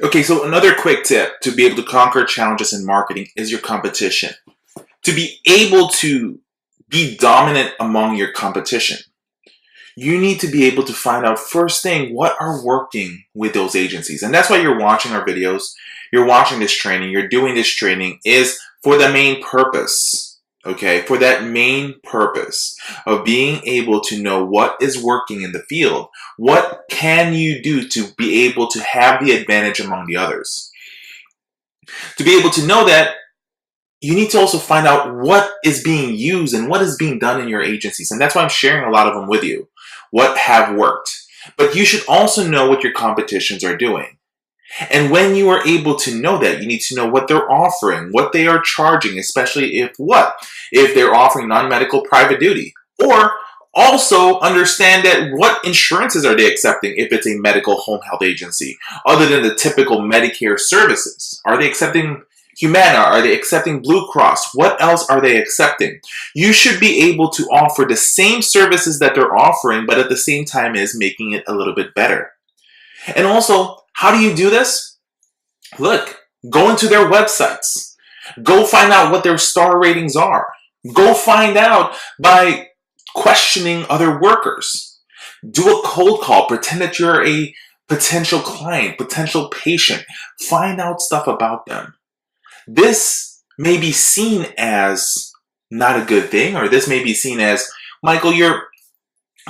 Okay, so another quick tip to be able to conquer challenges in marketing is your competition. To be able to be dominant among your competition, you need to be able to find out first thing what are working with those agencies. And that's why you're watching our videos, you're watching this training, you're doing this training is for the main purpose, okay? For that main purpose of being able to know what is working in the field. What can you do to be able to have the advantage among the others? To be able to know that, you need to also find out what is being used and what is being done in your agencies. And that's why I'm sharing a lot of them with you, what have worked. But you should also know what your competitions are doing. And when you are able to know that, you need to know what they're offering, what they are charging, especially if they're offering non-medical private duty. Or also understand that what insurances are they accepting if it's a medical home health agency, other than the typical Medicare services. Are they accepting Humana? Are they accepting Blue Cross? What else are they accepting? You should be able to offer the same services that they're offering, but at the same time is making it a little bit better. And also, how do you do this? Look, go into their websites. Go find out what their star ratings are. Go find out by questioning other workers. Do a cold call. Pretend that you're a potential client, potential patient. Find out stuff about them. This may be seen as not a good thing, or this may be seen as, Michael,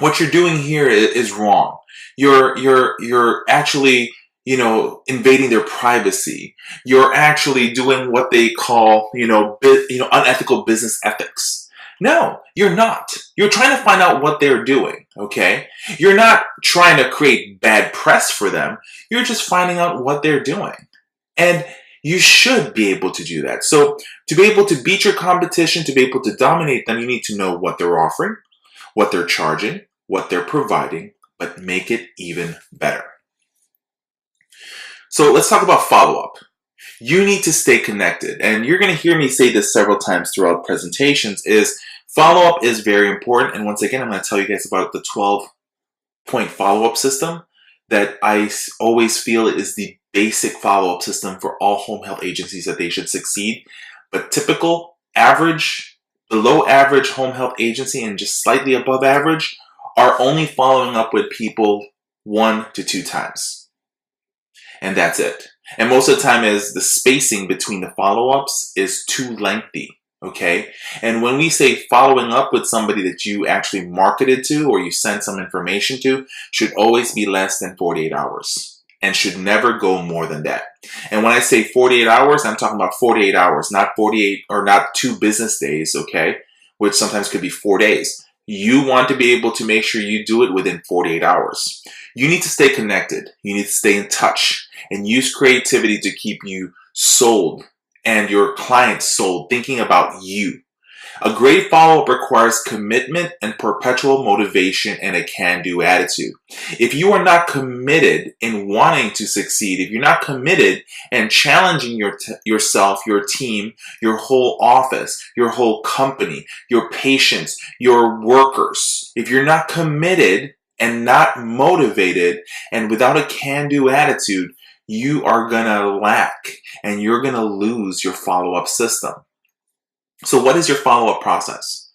what you're doing here is wrong. You're actually, invading their privacy. You're actually doing what they call, unethical business ethics. No, you're not. You're trying to find out what they're doing, okay? You're not trying to create bad press for them. You're just finding out what they're doing. And you should be able to do that. So to be able to beat your competition, to be able to dominate them, you need to know what they're offering, what they're charging, what they're providing, but make it even better. So let's talk about follow-up. You need to stay connected. And you're going to hear me say this several times throughout presentations is follow-up is very important. And once again, I'm going to tell you guys about the 12-point follow-up system that I always feel is the basic follow-up system for all home health agencies that they should succeed. But typical, average, below average home health agency and just slightly above average are only following up with people 1 to 2 times. And that's it. And most of the time is the spacing between the follow-ups is too lengthy. Okay. And when we say following up with somebody that you actually marketed to or you sent some information to, should always be less than 48 hours and should never go more than that. And when I say 48 hours, I'm talking about 48 hours, not 48 or not 2 business days. Okay. Which sometimes could be 4 days. You want to be able to make sure you do it within 48 hours. You need to stay connected. You need to stay in touch and use creativity to keep you sold and your clients sold, thinking about you. A great follow-up requires commitment and perpetual motivation and a can-do attitude. If you are not committed in wanting to succeed, if you're not committed and challenging yourself, your team, your whole office, your whole company, your patients, your workers, if you're not committed and not motivated and without a can-do attitude, you are going to lack and you're going to lose your follow-up system. So what is your follow-up process?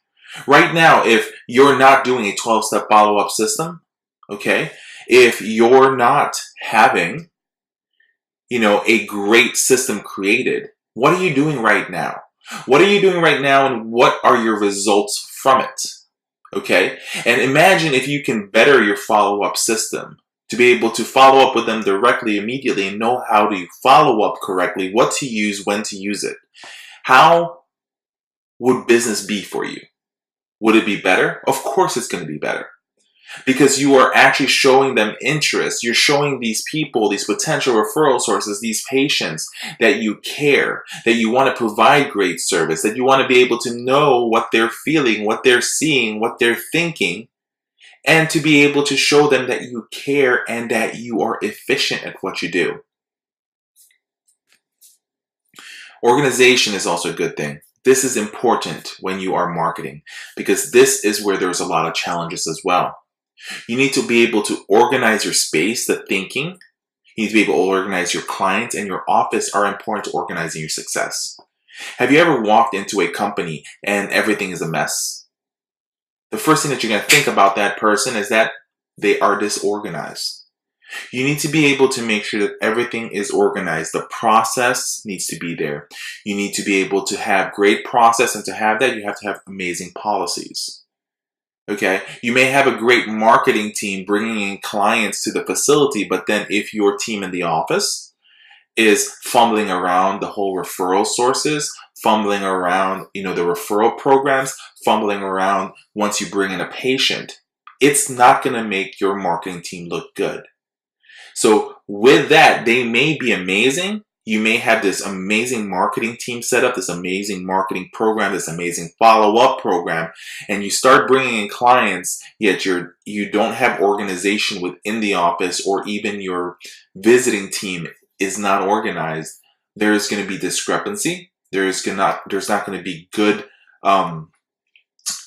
Right now, if you're not doing a 12-step follow-up system, okay, if you're not having, a great system created, what are you doing right now? What are you doing right now and what are your results from it? Okay, and imagine if you can better your follow-up system to be able to follow up with them directly, immediately, and know how to follow up correctly, what to use, when to use it. How would business be for you? Would it be better? Of course it's going to be better. Because you are actually showing them interest. You're showing these people, these potential referral sources, these patients that you care, that you want to provide great service, that you want to be able to know what they're feeling, what they're seeing, what they're thinking, and to be able to show them that you care and that you are efficient at what you do. Organization is also a good thing. This is important when you are marketing because this is where there's a lot of challenges as well. You need to be able to organize your space, the thinking. You need to be able to organize your clients, and your office are important to organizing your success. Have you ever walked into a company and everything is a mess? The first thing that you're going to think about that person is that they are disorganized. You need to be able to make sure that everything is organized. The process needs to be there. You need to be able to have great process, and to have that, you have to have amazing policies. Okay, you may have a great marketing team bringing in clients to the facility, but then if your team in the office is fumbling around the whole referral sources, fumbling around, the referral programs, fumbling around once you bring in a patient, it's not going to make your marketing team look good. So with that, they may be amazing. You may have this amazing marketing team set up, this amazing marketing program, this amazing follow-up program, and you start bringing in clients, yet you don't have organization within the office, or even your visiting team is not organized. There's going to be discrepancy. There's not going to be good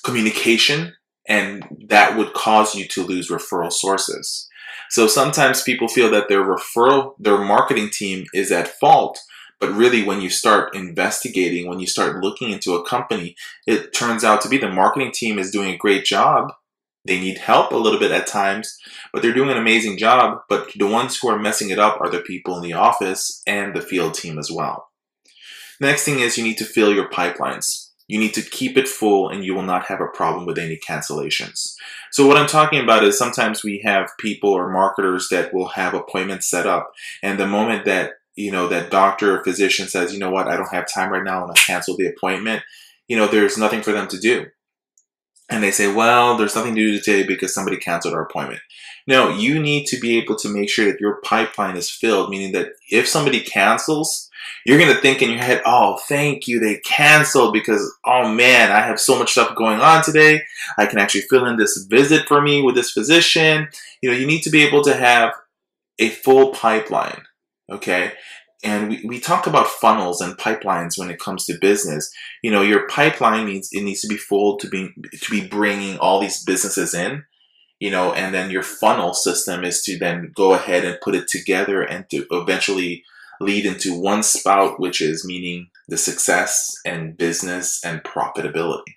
communication, and that would cause you to lose referral sources. So sometimes people feel that their marketing team is at fault, but really when you start investigating, when you start looking into a company, it turns out to be the marketing team is doing a great job. They need help a little bit at times, but they're doing an amazing job. But the ones who are messing it up are the people in the office and the field team as well. Next thing is you need to fill your pipelines. You need to keep it full, and you will not have a problem with any cancellations. So what I'm talking about is sometimes we have people or marketers that will have appointments set up, and the moment that that doctor or physician says, you know what, I don't have time right now, I'm going to cancel the appointment, there's nothing for them to do. And they say, well, there's nothing to do today because somebody canceled our appointment. No, you need to be able to make sure that your pipeline is filled, meaning that if somebody cancels, you're going to think in your head, oh, thank you, they canceled because, oh man, I have so much stuff going on today. I can actually fill in this visit for me with this physician. You need to be able to have a full pipeline, okay? And we talk about funnels and pipelines when it comes to business. Your pipeline needs to be full to be bringing all these businesses in, and then your funnel system is to then go ahead and put it together and to eventually lead into one spout, which is meaning the success and business and profitability.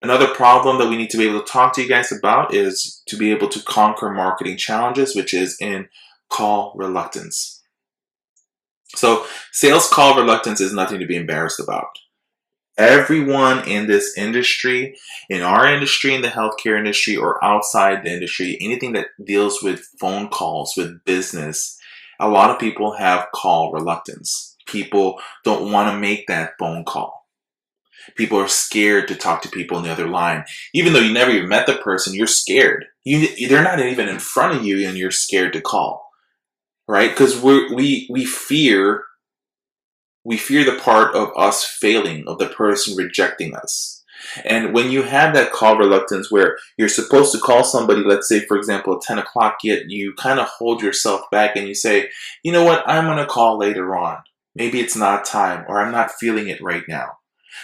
Another problem that we need to be able to talk to you guys about is to be able to conquer marketing challenges, which is in call reluctance. So sales call reluctance is nothing to be embarrassed about. Everyone in this industry, in our industry, in the healthcare industry, or outside the industry, anything that deals with phone calls, with business, a lot of people have call reluctance. People don't want to make that phone call. People are scared to talk to people on the other line. Even though you never even met the person, you're scared. They're not even in front of you, and you're scared to call, right? Because we fear the part of us failing, of the person rejecting us. And when you have that call reluctance where you're supposed to call somebody, let's say, for example, at 10 o'clock, yet you kind of hold yourself back and you say, you know what, I'm going to call later on. Maybe it's not time, or I'm not feeling it right now.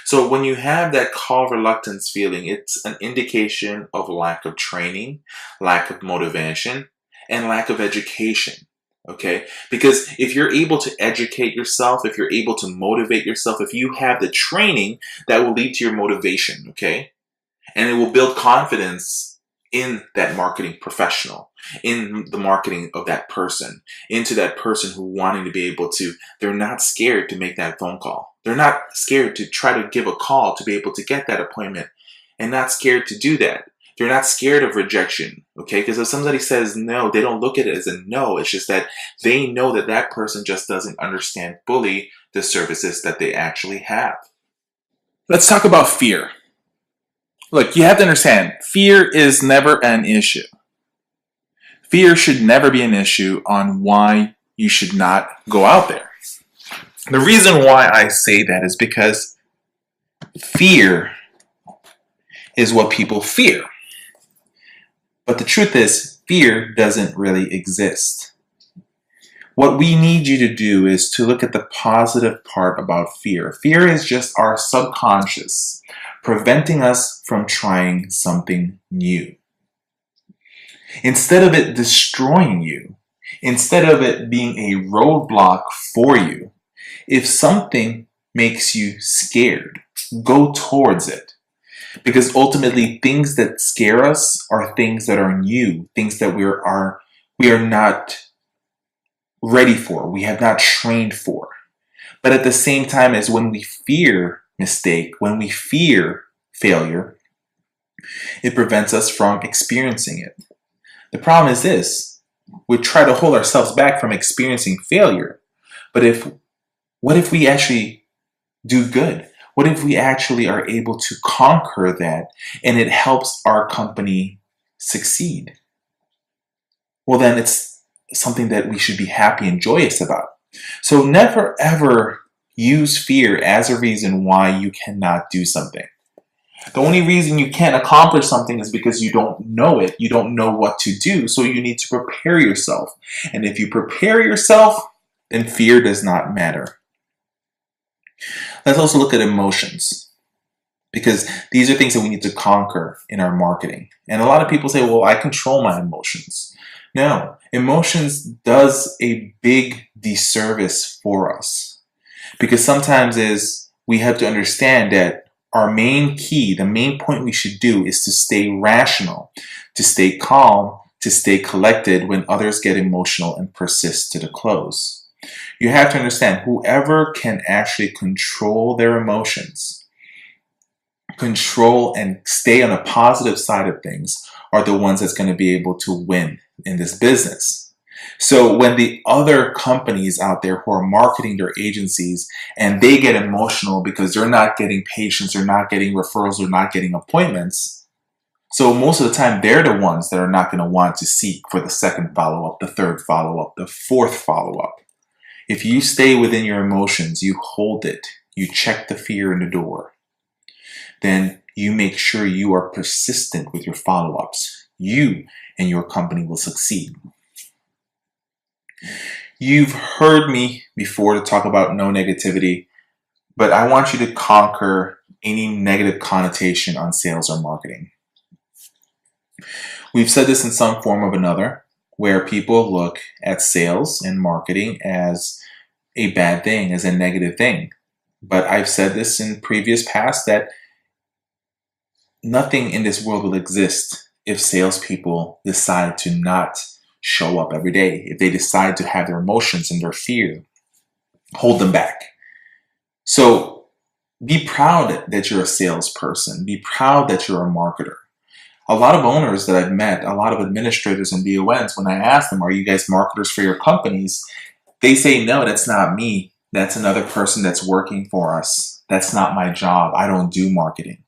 So when you have that call reluctance feeling, it's an indication of lack of training, lack of motivation, and lack of education. Okay, because if you're able to educate yourself, if you're able to motivate yourself, if you have the training, that will lead to your motivation, okay? And it will build confidence in that marketing professional, in the marketing of that person, into that person who wanting to be able to, they're not scared to make that phone call. They're not scared to try to give a call to be able to get that appointment, and not scared to do that. They're not scared of rejection, okay? Because if somebody says no, they don't look at it as a no. It's just that they know that that person just doesn't understand fully the services that they actually have. Let's talk about fear. Look, you have to understand, fear is never an issue. Fear should never be an issue on why you should not go out there. The reason why I say that is because fear is what people fear. But the truth is, fear doesn't really exist. What we need you to do is to look at the positive part about fear. Fear is just our subconscious preventing us from trying something new. Instead of it destroying you, instead of it being a roadblock for you, if something makes you scared, go towards it. Because ultimately, things that scare us are things that are new, things that we are not ready for, we have not trained for. But at the same time as when we fear mistake, when we fear failure, it prevents us from experiencing it. The problem is this: we try to hold ourselves back from experiencing failure. But what if we actually do good? What if we actually are able to conquer that and it helps our company succeed? Well, then it's something that we should be happy and joyous about. So never ever use fear as a reason why you cannot do something. The only reason you can't accomplish something is because you don't know it. You don't know what to do. So you need to prepare yourself. And if you prepare yourself, then fear does not matter. Let's also look at emotions, because these are things that we need to conquer in our marketing. And a lot of people say, well, I control my emotions. No, emotions does a big disservice for us, because sometimes we have to understand that our main key, the main point we should do is to stay rational, to stay calm, to stay collected when others get emotional and persist to the close. You have to understand, whoever can actually control their emotions, control and stay on the positive side of things, are the ones that's going to be able to win in this business. So when the other companies out there who are marketing their agencies and they get emotional because they're not getting patients, they're not getting referrals, they're not getting appointments, so most of the time they're the ones that are not going to want to seek for the second follow-up, the third follow-up, the fourth follow-up. If you stay within your emotions, you hold it, you check the fear in the door, then you make sure you are persistent with your follow-ups. You and your company will succeed. You've heard me before to talk about no negativity, but I want you to conquer any negative connotation on sales or marketing. We've said this in some form or another, where people look at sales and marketing as a bad thing, as a negative thing. But I've said this in previous past that nothing in this world will exist if salespeople decide to not show up every day, if they decide to have their emotions and their fear hold them back. So be proud that you're a salesperson. Be proud that you're a marketer. A lot of owners that I've met, a lot of administrators and DONs, when I ask them, are you guys marketers for your companies? They say, no, that's not me. That's another person that's working for us. That's not my job. I don't do marketing.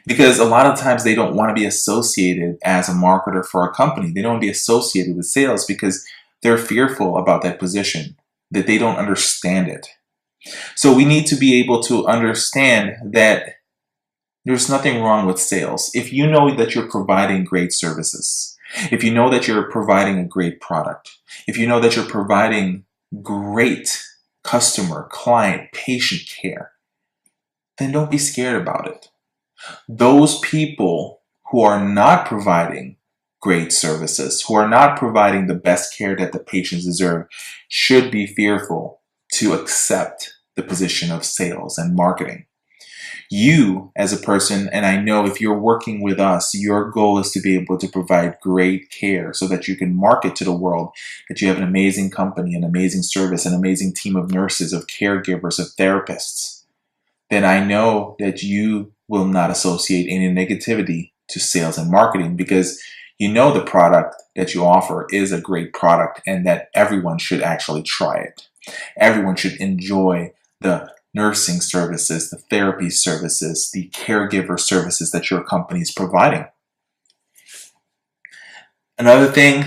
Because a lot of times they don't want to be associated as a marketer for a company. They don't want to be associated with sales because they're fearful about that position, that they don't understand it. So we need to be able to understand that there's nothing wrong with sales. If you know that you're providing great services, if you know that you're providing a great product, if you know that you're providing great customer, client, patient care, then don't be scared about it. Those people who are not providing great services, who are not providing the best care that the patients deserve, should be fearful to accept the position of sales and marketing. You as a person, and I know if you're working with us, your goal is to be able to provide great care so that you can market to the world that you have an amazing company, an amazing service, an amazing team of nurses, of caregivers, of therapists. Then I know that you will not associate any negativity to sales and marketing because you know the product that you offer is a great product and that everyone should actually try it. Everyone should enjoy the nursing services, the therapy services, the caregiver services that your company is providing. Another thing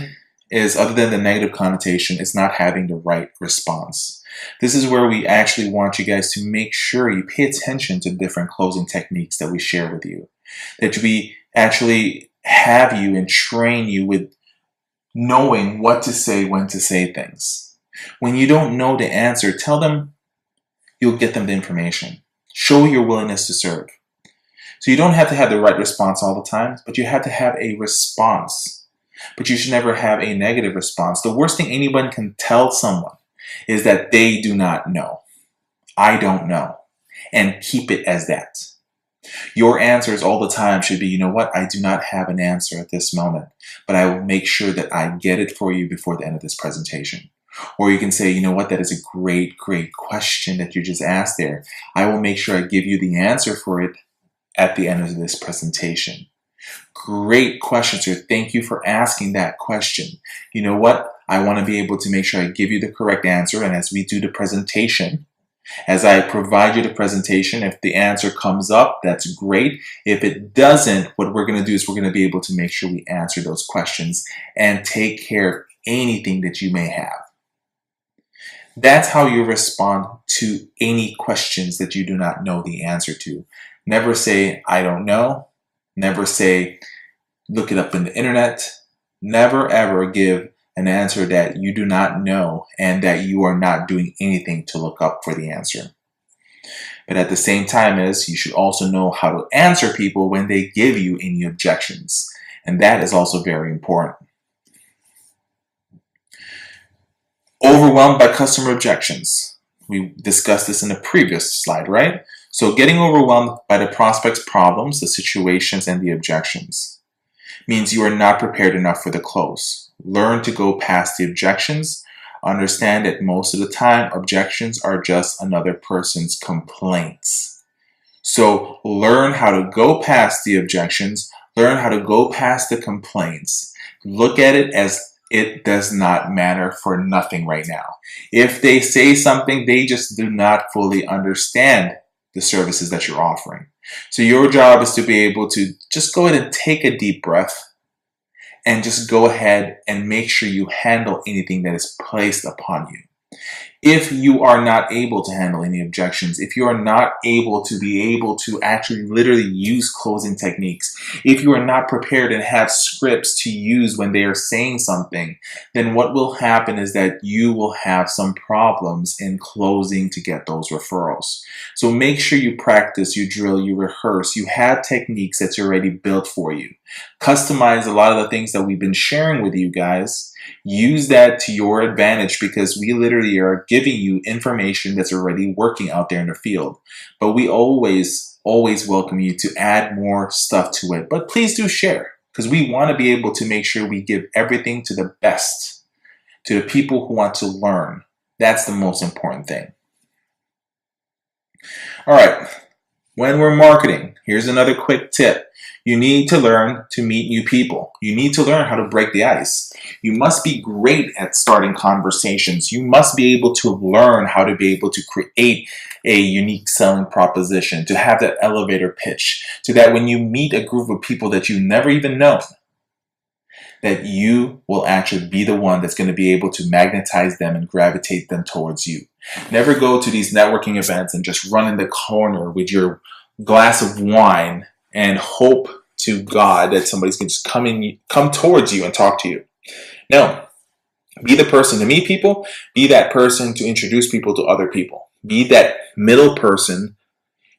is, other than the negative connotation, is not having the right response. This is where we actually want you guys to make sure you pay attention to different closing techniques that we share with you. That we actually have you and train you with knowing what to say, when to say things. When you don't know the answer, tell them you'll get them the information. Show your willingness to serve. So you don't have to have the right response all the time, but you have to have a response. but you should never have a negative response. The worst thing anyone can tell someone is that they do not know. I don't know. And keep it as that. Your answers all the time should be, you know what, I do not have an answer at this moment, but I will make sure that I get it for you before the end of this presentation. Or you can say, you know what, that is a great, great question that you just asked there. I will make sure I give you the answer for it at the end of this presentation. Great question, sir. Thank you for asking that question. You know what? I want to be able to make sure I give you the correct answer. And as we do the presentation, as I provide you the presentation, if the answer comes up, that's great. If it doesn't, what we're going to do is we're going to be able to make sure we answer those questions and take care of anything that you may have. That's how you respond to any questions that you do not know the answer to. Never say, I don't know. Never say, look it up in the internet. Never ever give an answer that you do not know and that you are not doing anything to look up for the answer. But at the same time is you should also know how to answer people when they give you any objections. And that is also very important. Overwhelmed by customer objections. We discussed this in the previous slide, right? So getting overwhelmed by the prospect's problems, the situations, and the objections means you are not prepared enough for the close. Learn to go past the objections. Understand that most of the time, objections are just another person's complaints. So learn how to go past the objections. Learn how to go past the complaints. Look at it as it does not matter for nothing right now. If they say something, they just do not fully understand the services that you're offering. So your job is to be able to just go ahead and take a deep breath and just go ahead and make sure you handle anything that is placed upon you. If you are not able to handle any objections, if you are not able to actually literally use closing techniques, if you are not prepared and have scripts to use when they are saying something, then what will happen is that you will have some problems in closing to get those referrals. So make sure you practice, you drill, you rehearse, you have techniques that's already built for you. Customize a lot of the things that we've been sharing with you guys. Use that to your advantage because we literally are giving you information that's already working out there in the field. But we always welcome you to add more stuff to it. But please do share because we want to be able to make sure we give everything to the best, to the people who want to learn. That's the most important thing. All right. When we're marketing, here's another quick tip. You need to learn to meet new people. You need to learn how to break the ice. You must be great at starting conversations. You must be able to learn how to be able to create a unique selling proposition, to have that elevator pitch, so that when you meet a group of people that you never even know, that you will actually be the one that's going to be able to magnetize them and gravitate them towards you. Never go to these networking events and just run in the corner with your glass of wine and hope to God that somebody's going to just come towards you and talk to you. No, be the person to meet people. Be that person to introduce people to other people. Be that middle person,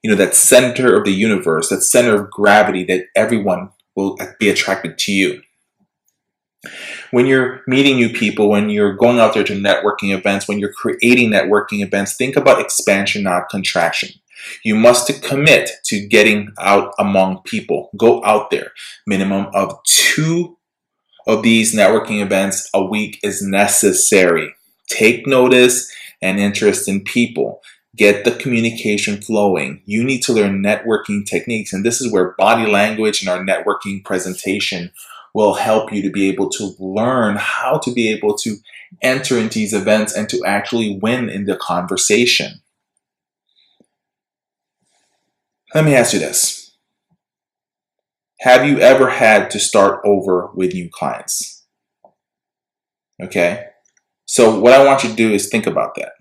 that center of the universe, that center of gravity that everyone will be attracted to you. When you're meeting new people, when you're going out there to networking events, when you're creating networking events, think about expansion, not contraction. You must commit to getting out among people. Go out there. Minimum of 2 of these networking events a week is necessary. Take notice and interest in people. Get the communication flowing. You need to learn networking techniques, and this is where body language and our networking presentation will help you to be able to learn how to be able to enter into these events and to actually win in the conversation. Let me ask you this. Have you ever had to start over with new clients? Okay. So what I want you to do is think about that.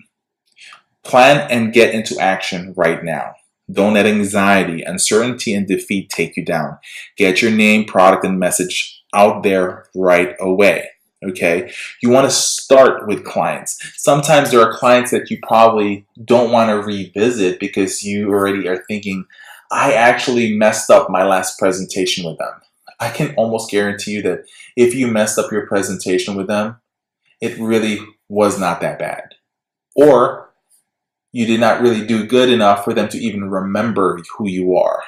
Plan and get into action right now. Don't let anxiety, uncertainty, and defeat take you down. Get your name, product, and message out there right away. Okay. You want to start with clients. Sometimes there are clients that you probably don't want to revisit because you already are thinking, I actually messed up my last presentation with them. I can almost guarantee you that if you messed up your presentation with them, it really was not that bad. Or you did not really do good enough for them to even remember who you are.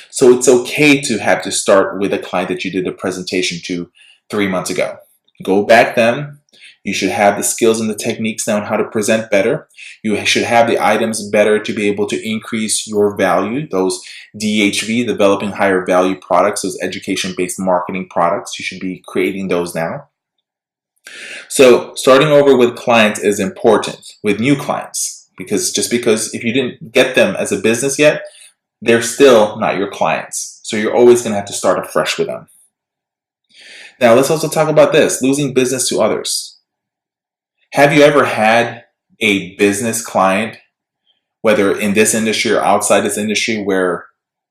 So it's okay to have to start with a client that you did a presentation to 3 months ago. Go back then. You should have the skills and the techniques now on how to present better. You should have the items better to be able to increase your value. Those DHV, developing higher value products, those education-based marketing products, you should be creating those now. So starting over with clients is important, with new clients, because just because if you didn't get them as a business yet, they're still not your clients. So you're always going to have to start afresh with them. Now let's also talk about this, losing business to others. Have you ever had a business client, whether in this industry or outside this industry, where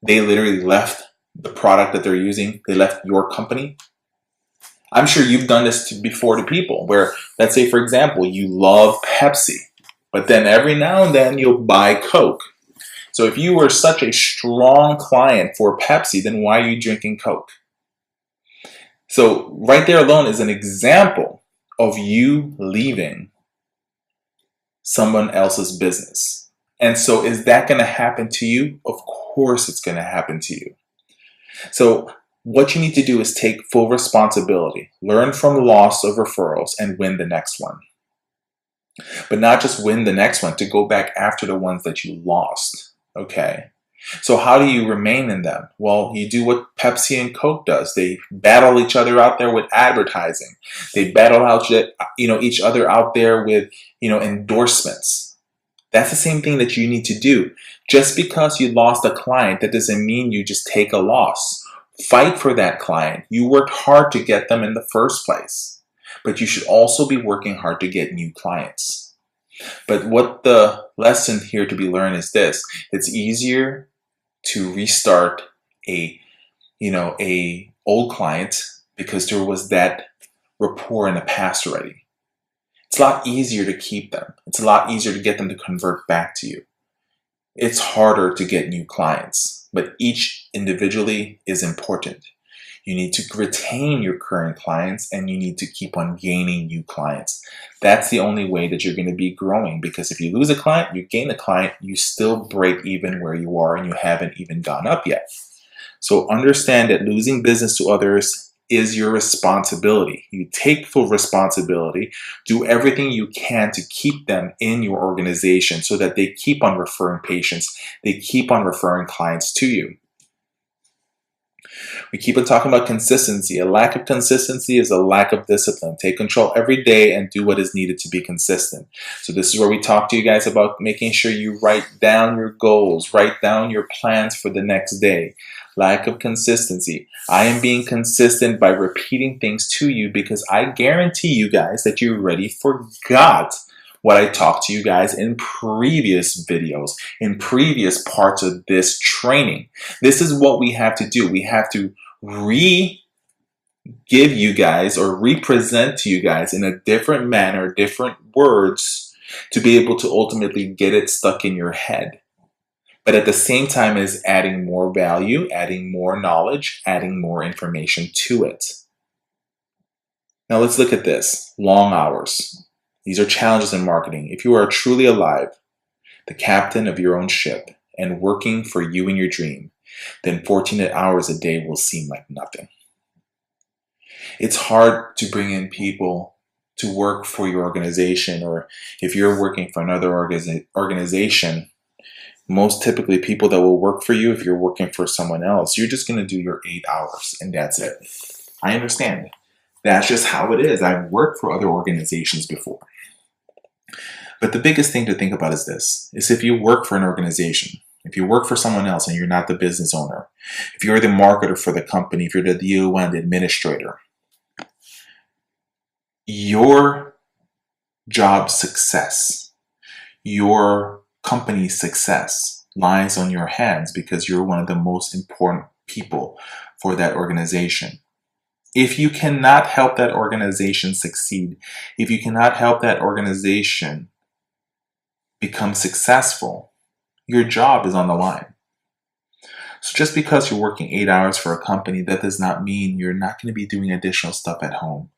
they literally left the product that they're using, they left your company? I'm sure you've done this before to people where, let's say, for example, you love Pepsi, but then every now and then you'll buy Coke. So if you were such a strong client for Pepsi, then why are you drinking Coke? So right there alone is an example of you leaving someone else's business. And so is that going to happen to you? Of course it's going to happen to you. So what you need to do is take full responsibility, learn from the loss of referrals, and win the next one. But not just win the next one, to go back after the ones that you lost. Okay. So how do you remain in them? Well, you do what Pepsi and Coke does. They battle each other out there with advertising. They battle out, each other out there with, endorsements. That's the same thing that you need to do. Just because you lost a client, that doesn't mean you just take a loss. Fight for that client. You worked hard to get them in the first place, but you should also be working hard to get new clients. But what the lesson here to be learned is this: it's easier to restart a old client because there was that rapport in the past already. It's a lot easier to keep them. It's a lot easier to get them to convert back to you. It's harder to get new clients, but each individually is important. You need to retain your current clients and you need to keep on gaining new clients. That's the only way that you're going to be growing, because if you lose a client, you gain a client, you still break even where you are and you haven't even gone up yet. So understand that losing business to others is your responsibility. You take full responsibility, do everything you can to keep them in your organization so that they keep on referring patients, they keep on referring clients to you. We keep on talking about consistency. A lack of consistency is a lack of discipline. Take control every day and do what is needed to be consistent. So this is where we talk to you guys about making sure you write down your goals, write down your plans for the next day. Lack of consistency. I am being consistent by repeating things to you because I guarantee you guys that you already forgot what I talked to you guys in previous videos, in previous parts of this training. This is what we have to do. We have to give you guys or represent to you guys in a different manner, different words, to be able to ultimately get it stuck in your head. But at the same time is adding more value, adding more knowledge, adding more information to it. Now let's look at this. Long hours. These are challenges in marketing. If you are truly alive, the captain of your own ship, and working for you and your dream, then 14 hours a day will seem like nothing. It's hard to bring in people to work for your organization, or if you're working for another organization, most typically people that will work for you, if you're working for someone else, you're just going to do your 8 hours and that's it. I understand. That's just how it is. I've worked for other organizations before. But the biggest thing to think about is this, is if you work for an organization, if you work for someone else and you're not the business owner, if you're the marketer for the company, if you're the DON, the administrator, your job success, your company's success lies on your hands because you're one of the most important people for that organization. If you cannot help that organization succeed, if you cannot help that organization become successful, your job is on the line. So just because you're working 8 hours for a company, that does not mean you're not going to be doing additional stuff at home.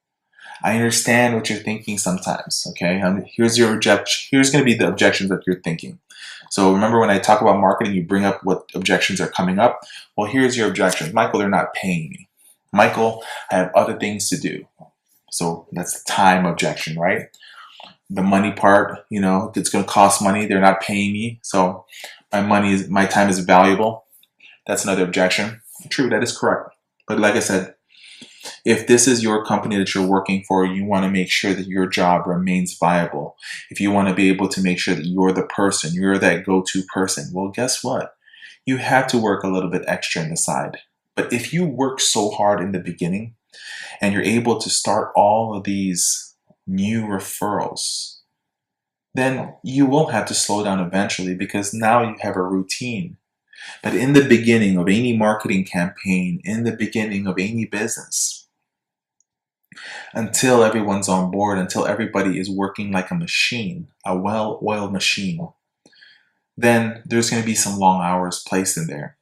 I understand what you're thinking sometimes, okay? Here's your objection. Here's going to be the objections that you're thinking. So remember when I talk about marketing, you bring up what objections are coming up. Well, here's your objections. Michael, they're not paying me. Michael, I have other things to do. So that's the time objection, right? The money part, it's going to cost money. They're not paying me. So my time is valuable. That's another objection. True, that is correct. But like I said, if this is your company that you're working for, you want to make sure that your job remains viable. If you want to be able to make sure that you're the person, you're that go-to person, well, guess what? You have to work a little bit extra on the side. But if you work so hard in the beginning and you're able to start all of these new referrals, then you will have to slow down eventually because now you have a routine. But in the beginning of any marketing campaign, in the beginning of any business, until everyone's on board, until everybody is working like a machine, a well-oiled machine, then there's going to be some long hours placed in there.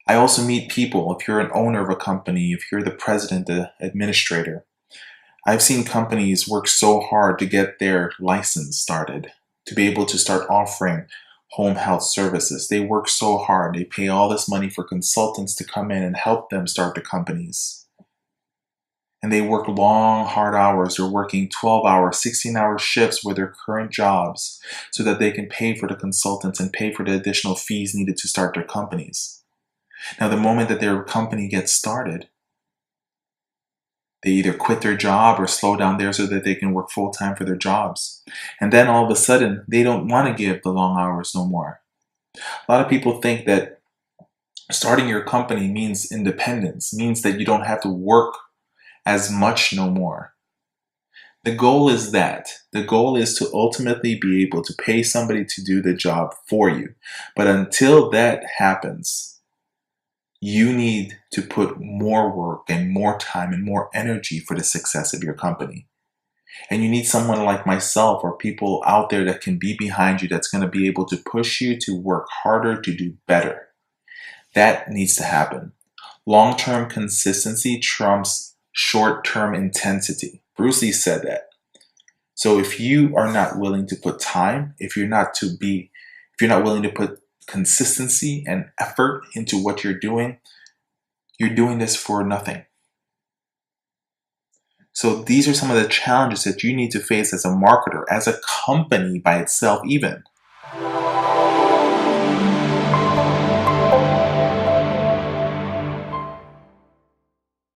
I also meet people, if you're an owner of a company, if you're the president, the administrator, I've seen companies work so hard to get their license started, to be able to start offering home health services. They work so hard. They pay all this money for consultants to come in and help them start the companies. And they work long, hard hours. They're working 12-hour, 16-hour shifts with their current jobs so that they can pay for the consultants and pay for the additional fees needed to start their companies. Now, the moment that their company gets started, they either quit their job or slow down there so that they can work full-time for their jobs. And then all of a sudden, they don't want to give the long hours no more. A lot of people think that starting your company means independence, means that you don't have to work as much no more. The goal is that. The goal is to ultimately be able to pay somebody to do the job for you. But until that happens, you need to put more work and more time and more energy for the success of your company. And you need someone like myself or people out there that can be behind you that's going to be able to push you to work harder, to do better. That needs to happen. Long-term consistency trumps short-term intensity. Bruce Lee said that. So if you are not willing to put time, if you're not willing to put consistency and effort into what you're doing this for nothing. So these are some of the challenges that you need to face as a marketer, as a company by itself even.